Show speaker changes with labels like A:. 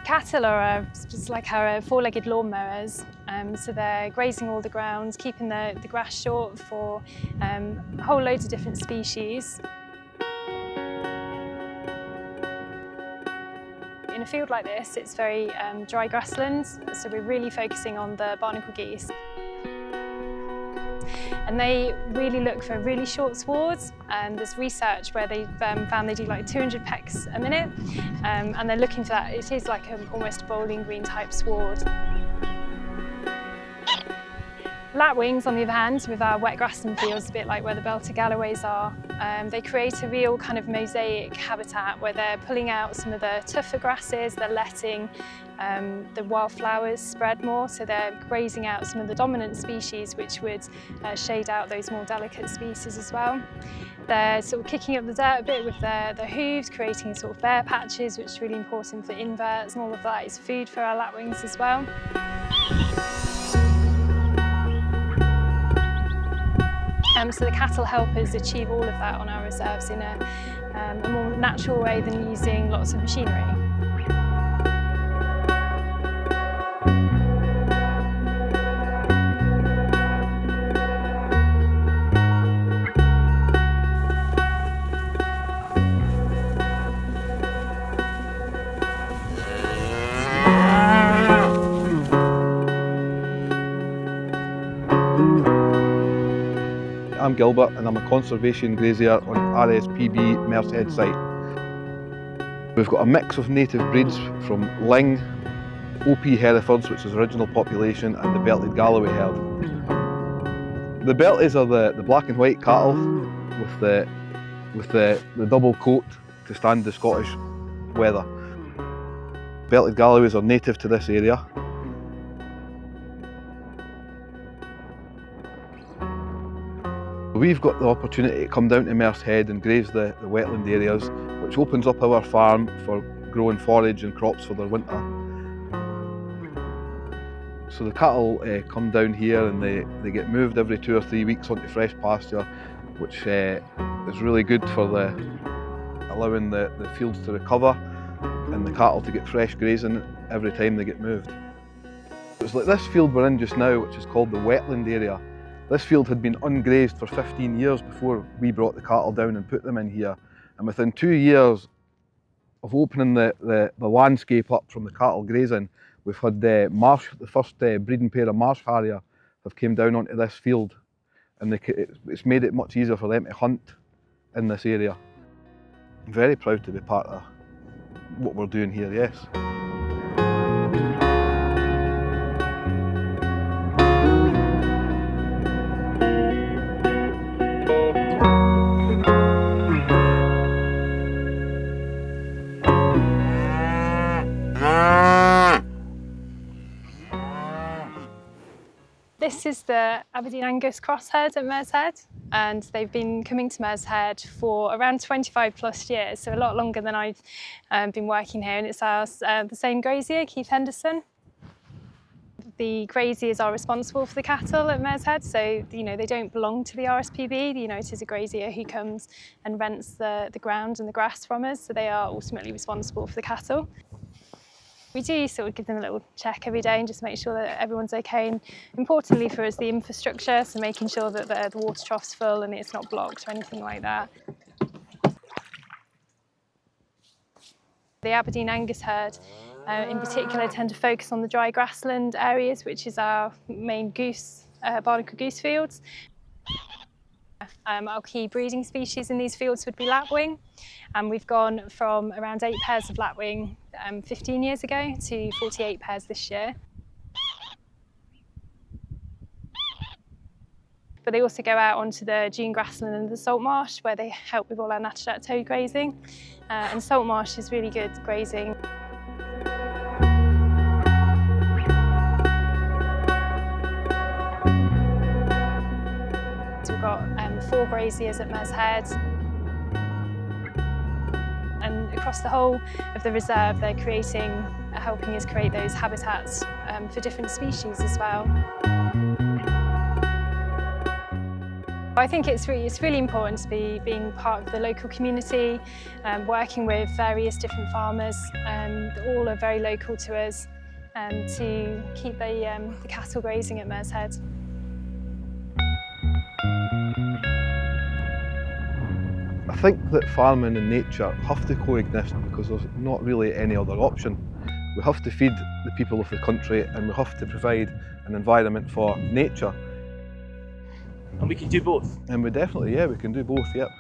A: Cattle are just like our four-legged lawn mowers, so they're grazing all the ground, keeping the grass short for a whole load of different species. In a field like this, it's very dry grassland, so we're really focusing on the Barnacle geese. And they really look for really short swards. There's research where they've found they do like 200 pecks a minute, and they're looking for that. It is like almost a bowling green type sward. Lapwings, on the other hand, with our wet grassland fields, a bit like where the Belted Galloways are, they create a real kind of mosaic habitat where they're pulling out some of the tougher grasses, they're letting the wildflowers spread more, so they're grazing out some of the dominant species which would shade out those more delicate species as well. They're sort of kicking up the dirt a bit with their hooves, creating sort of bare patches, which is really important for inverts, and all of that is food for our lapwings as well. So the cattle help us achieve all of that on our reserves in a more natural way than using lots of machinery.
B: I'm Gilbert and I'm a conservation grazier on RSPB Mersehead site. We've got a mix of native breeds from Ling, OP Herefords, which is the original population, and the Belted Galloway herd. The Belties are the black and white cattle with the double coat to stand the Scottish weather. Belted Galloways are native to this area. We've got the opportunity to come down to Mersehead and graze the wetland areas, which opens up our farm for growing forage and crops for their winter. So the cattle come down here and they get moved every 2 or 3 weeks onto fresh pasture, which is really good for allowing the fields to recover and the cattle to get fresh grazing every time they get moved. It's like this field we're in just now, which is called the wetland area. This field had been ungrazed for 15 years before we brought the cattle down and put them in here. And within 2 years of opening the landscape up from the cattle grazing, we've had the first breeding pair of marsh harrier have came down onto this field. And it's made it much easier for them to hunt in this area. I'm very proud to be part of what we're doing here, yes.
A: This is the Aberdeen Angus crossherd at Mersehead, and they've been coming to Mersehead for around 25 plus years, so a lot longer than I've been working here, and it's the same grazier, Keith Henderson. The graziers are responsible for the cattle at Mersehead, so they don't belong to the RSPB. It is a grazier who comes and rents the ground and the grass from us, so they are ultimately responsible for the cattle. We do sort of give them a little check every day and just make sure that everyone's okay, and importantly for us, the infrastructure, so making sure that the water trough's full and it's not blocked or anything like that. The Aberdeen Angus herd in particular tend to focus on the dry grassland areas, which is our main Barnacle goose fields. Our key breeding species in these fields would be Lapwing, and we've gone from around 8 pairs of Lapwing 15 years ago to 48 pairs this year. But they also go out onto the dune grassland and the salt marsh, where they help with all our Natterjack toe grazing, and salt marsh is really good grazing. We've got 4 graziers at Mersehead, and across the whole of the reserve they're helping us create those habitats for different species as well. I think it's really important to be being part of the local community, working with various different farmers, all are very local to us, to keep the cattle grazing at Mersehead.
B: I think that farming and nature have to coexist because there's not really any other option. We have to feed the people of the country and we have to provide an environment for nature.
C: And we can do both.
B: And we definitely, yeah, we can do both, yep.